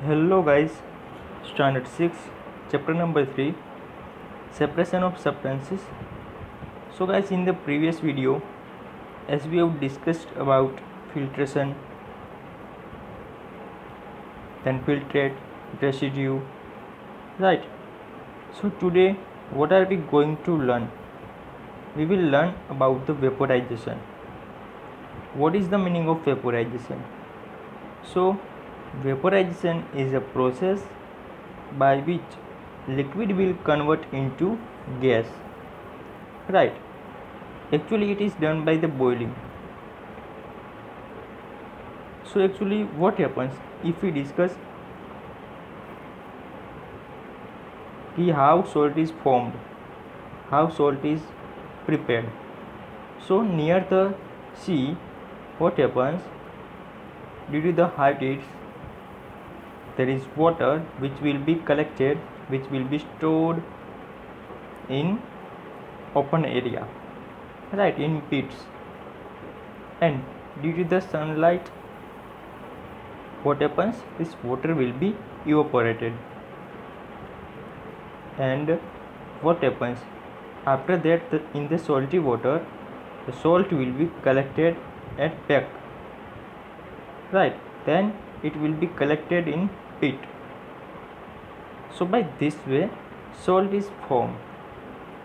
Hello guys, standard 6, chapter number 3, separation of substances. So guys, in the previous video, as we have discussed about filtration, then filtrate, residue, right? So today, what are we going to learn? We will learn about the vaporization. What is the meaning of vaporization? So vaporization is a process by which liquid will convert into gas, right? Actually it is done by the boiling. So actually what happens if we discuss how salt is formed, how salt is prepared. So near the sea, what happens, due to the high tides, there is water which will be collected, which will be stored in open area, right, in pits, and due to the sunlight, what happens, this water will be evaporated. And what happens after that, in the salty water, the salt will be collected at back, right, then it will be collected in pit. So by this way salt is formed,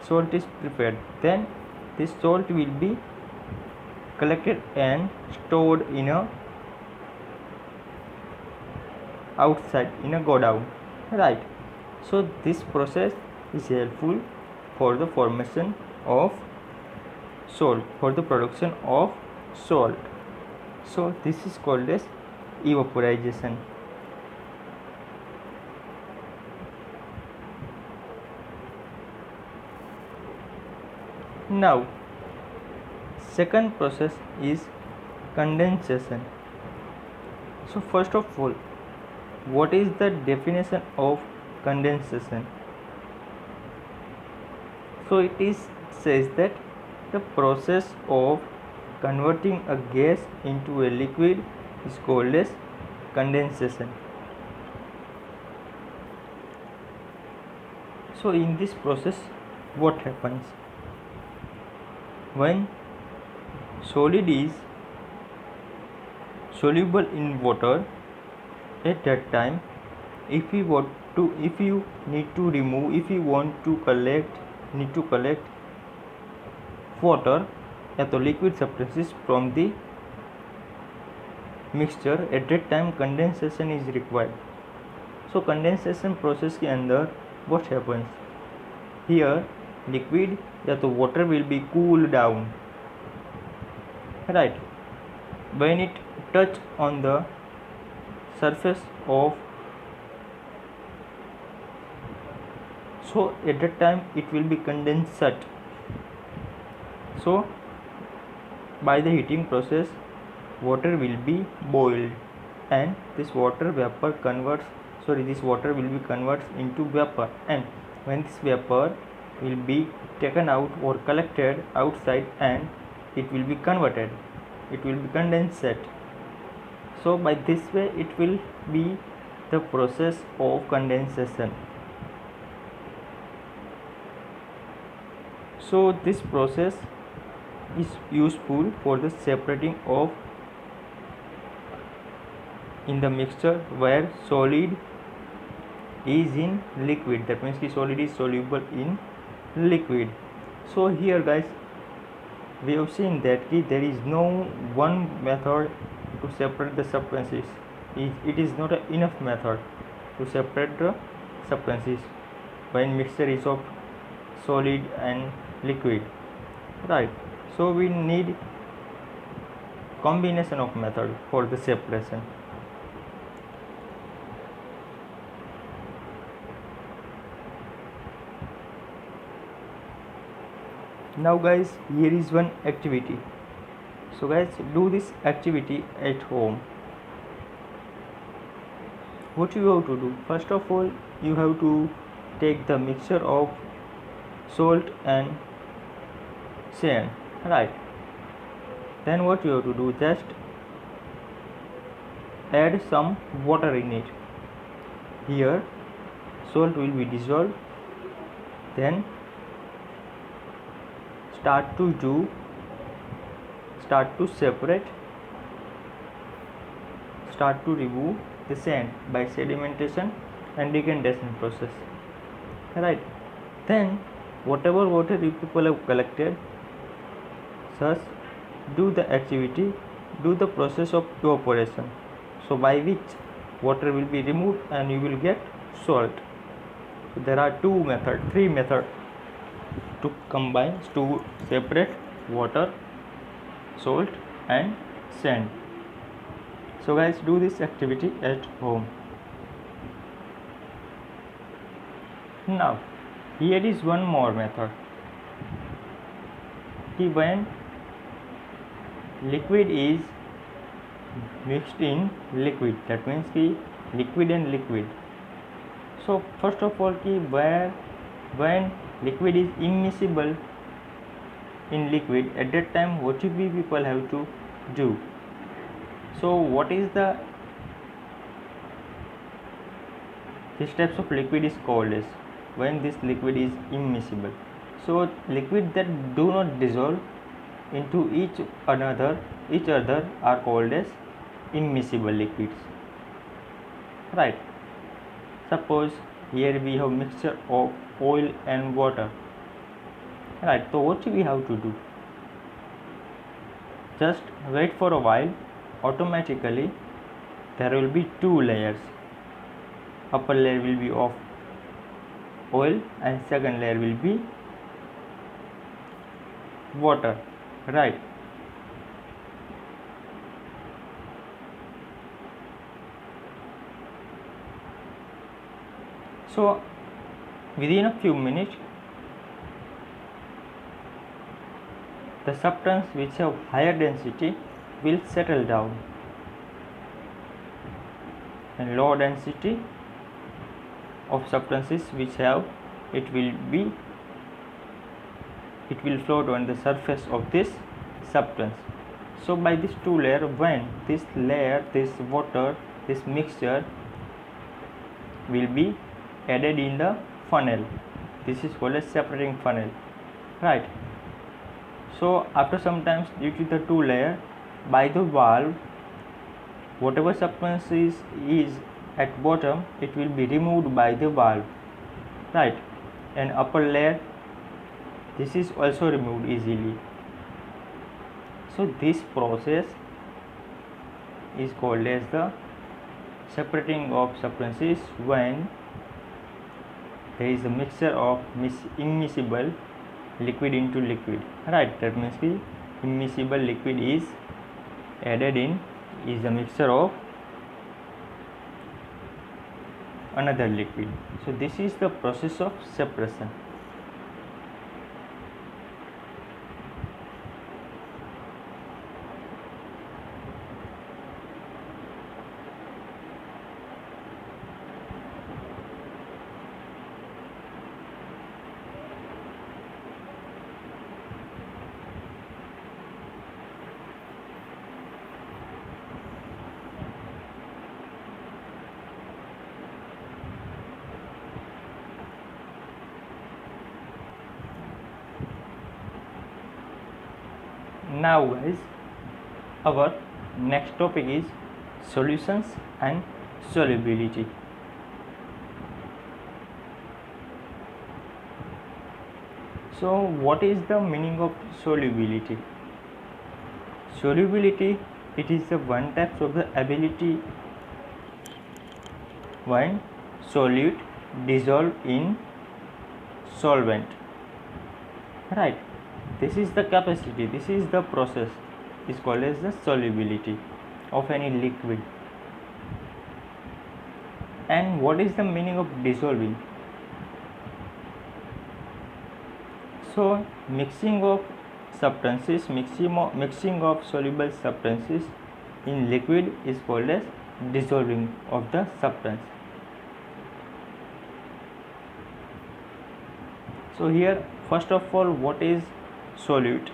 salt is prepared, then this salt will be collected and stored in a outside in a godown, right. So this process is helpful for the formation of salt, for the production of salt. So this is called as evaporization. Now second process is condensation. So first of all, what is the definition of condensation? So it is says that the process of converting a gas into a liquid is called as condensation. So in this process, what happens when solid is soluble in water? At that time, if you want to, if you need to remove, if you want to need to collect water या तो liquid substances from the mixture, at that time condensation is required. So condensation process के अंदर what happens, here liquid या तो water will be cooled down, right, when it touch on the surface of, so at that time it will be condensate. So by the heating process, water will be boiled and this water vapor converts, this water will be converts into vapor, and when this vapor will be taken out or collected outside and it will be converted, it will be condensate. So by this way it will be the process of condensation. So this process is useful for the separating of in the mixture where solid is in liquid, that means the solid is soluble in liquid. So here guys, we have seen that there is no one method to separate the substances. It is not an enough method to separate the substances when mixture is of solid and liquid, right. So we need combination of method for the separation. Now guys, here is one activity. So guys, do this activity at home. What you have to do, first of all, you have to take the mixture of salt and sand, right. Then what you have to do, just add some water in it, here salt will be dissolved, then start to separate, start to remove the sand by sedimentation and decantation process, right? Then whatever water you people have collected, thus do the activity, do the process of evaporation, so by which water will be removed and you will get salt. So there are three methods to combine, to separate water, salt and sand. So guys, do this activity at home. Now here is one more method. When liquid is mixed in liquid, that means liquid and liquid. So first of all, when liquid is immiscible in liquid, at that time what we people have to do? So what is this types of liquid is called as, when this liquid is immiscible. So liquid that do not dissolve into each other are called as immiscible liquids, right? Suppose here we have mixture of oil and water, right? So what we have to do? Just wait for a while. Automatically there will be two layers. Upper layer will be of oil and second layer will be water, right? So within a few minutes, the substance which have higher density will settle down, and low density of substances which have it will float on the surface of this substance. So by this two layer, when this water, this mixture will be added in the funnel, this is called as separating funnel, right? So after some time, due to the two layer, by the valve, whatever substance is at bottom, it will be removed by the valve, right? And upper layer, this is also removed easily. So this process is called as the separating of substances when there is a mixture of immiscible liquid into liquid, right? That means the immiscible liquid is added in, is a mixture of another liquid. So this is the process of separation. Now guys, our next topic is solutions and solubility. So what is the meaning of solubility? Solubility, it is the one type of the ability when solute dissolve in solvent, right? This is the capacity, this is the process, is called as the solubility of any liquid. And what is the meaning of dissolving? So mixing of substances, mixing of soluble substances in liquid is called as dissolving of the substance. So here, first of all, what is solute,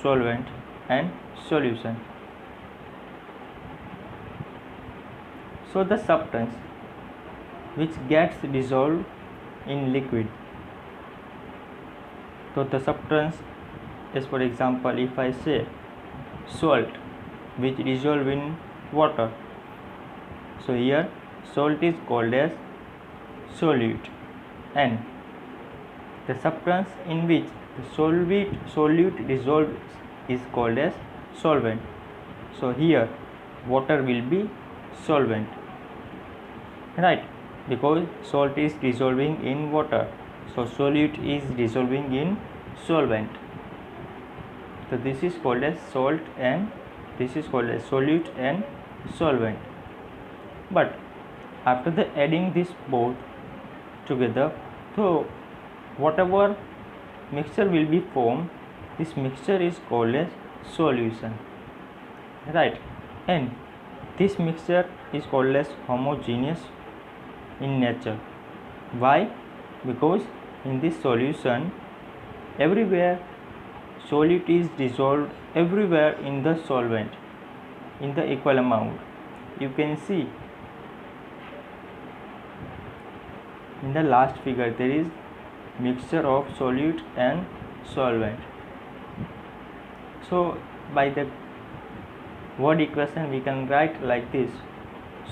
solvent and solution? So the substance which gets dissolved in liquid. So the substance is, for example, if I say salt which dissolve in water, so here salt is called as solute, and the substance in which the solute dissolves is called as solvent. So here water will be solvent, right? Because salt is dissolving in water, so solute is dissolving in solvent. So this is called as salt and this is called as solute and solvent. But after the adding this both together, so whatever mixture will be formed, this mixture is called as solution, right? And this mixture is called as homogeneous in nature. Why? Because in this solution everywhere solute is dissolved everywhere in the solvent in the equal amount. You can see in the last figure there is mixture of solute and solvent. So by the word equation we can write like this: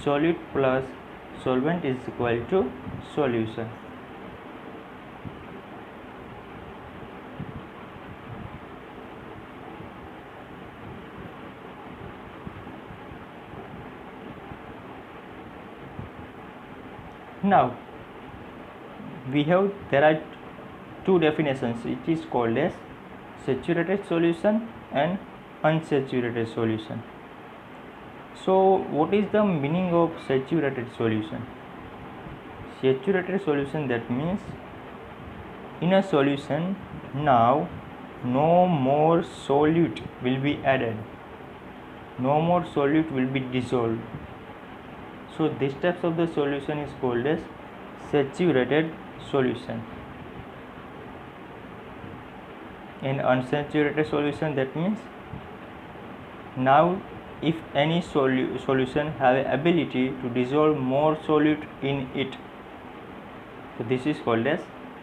solute plus solvent is equal to solution. Now we have, there are two definitions. It is called as saturated solution and unsaturated solution. So what is the meaning of saturated solution? Saturated solution, that means in a solution now no more solute will be added, no more solute will be dissolved. So this types of the solution is called as saturated solution. In unsaturated solution, that means now if any solution have ability to dissolve more solute in it, so this is called as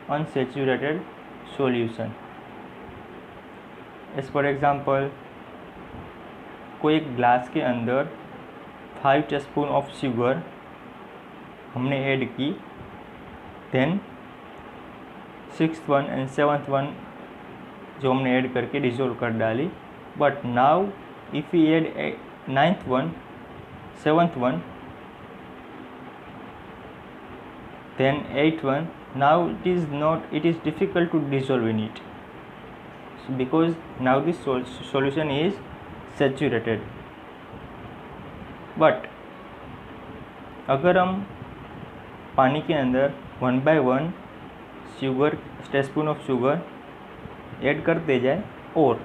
unsaturated solution. as for example, कोई एक glass के अंदर 5 teaspoon of sugar हमने add की, then 6th one and 7th one जो हमने add करके dissolve कर डाली. But now if we add 9th one, 7th one, then 8th one, now it is difficult to dissolve in it, so because now this solution is saturated. But अगर हम पानी के अंदर 1 by 1 sugar, teaspoon of sugar add करते जाए और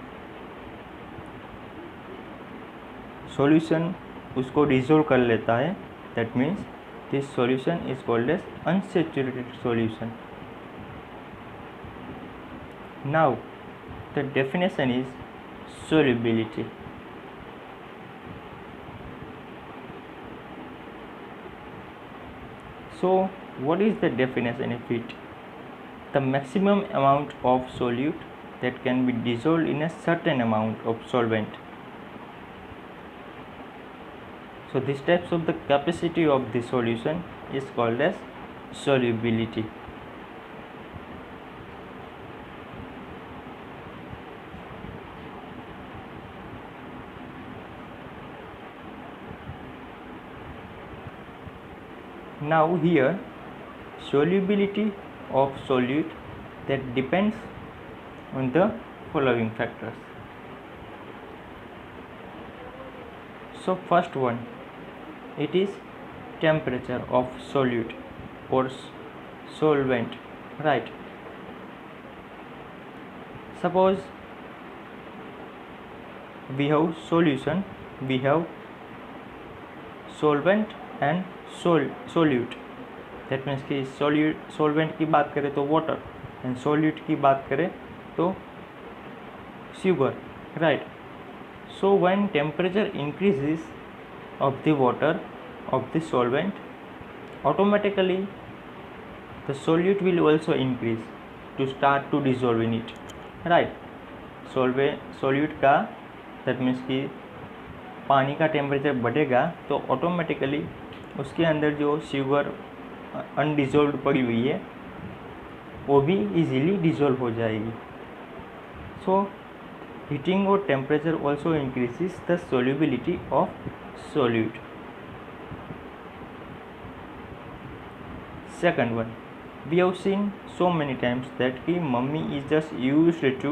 solution उसको dissolve कर लेता है, that means this solution is called as unsaturated solution. Now the definition is solubility. So what is the definition of it? The maximum amount of solute that can be dissolved in a certain amount of solvent. So these types of the capacity of the solution is called as solubility. Now here solubility of solute that depends on the following factors. So first one, it is temperature of solute or solvent, right? Suppose we have solution, we have solvent and solute, that means कि solvent की बात करें तो water and solute की बात करें तो sugar, right? So when temperature increases of the water, of the solvent, automatically the solute will also increase to start to dissolve in it, right? solute का दैट मीन्स कि पानी का temperature बढ़ेगा तो ऑटोमेटिकली उसके अंदर जो शुगर अनडिजोल्व पड़ी हुई है वो भी इजीली डिजोल्व हो जाएगी. सो हीटिंग और temperature also increases the solubility of solute. Second one, we have seen so many times that ki mummy is just used to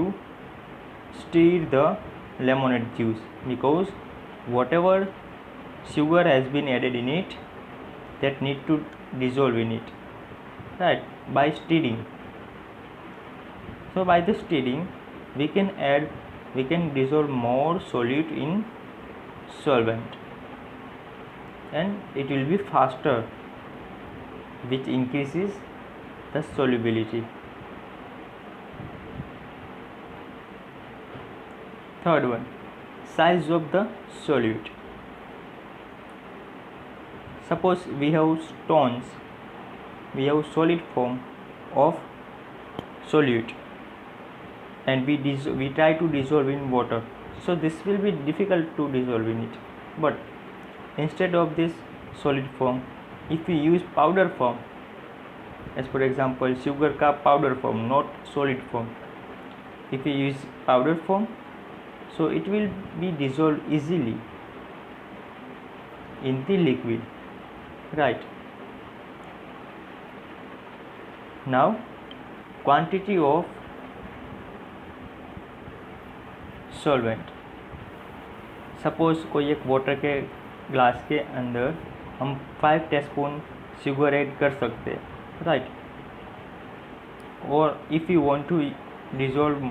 stir the lemonade juice because whatever sugar has been added in it that need to dissolve in it, right, by stirring. So by the stirring we can dissolve more solute in solvent and it will be faster, which increases the solubility. Third one, size of the solute. Suppose we have stones, we have solid form of solute and we try to dissolve in water, so this will be difficult to dissolve in it. But instead of this solid form, if we use powder form, as for example sugar का powder form, not solid form, if we use powder form, so it will be dissolved easily in the liquid, right? Now quantity of solvent. Suppose कोई एक water के glass के अंदर हम 5 teaspoon sugar add कर सकते हैं, राइट? और if you want to dissolve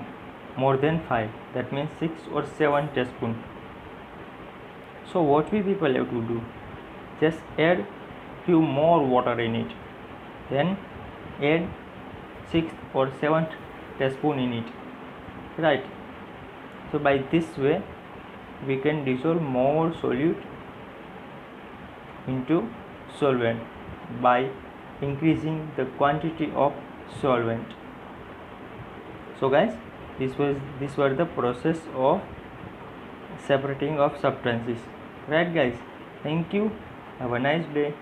more than 5, that means 6 or 7 teaspoon. So what we people have to do, just add few more water in it, then add 6 or 7 teaspoon in it, right? So by this way we can dissolve more solute into solvent by increasing the quantity of solvent. So guys, these were the process of separating of substances, right guys? Thank you, have a nice day.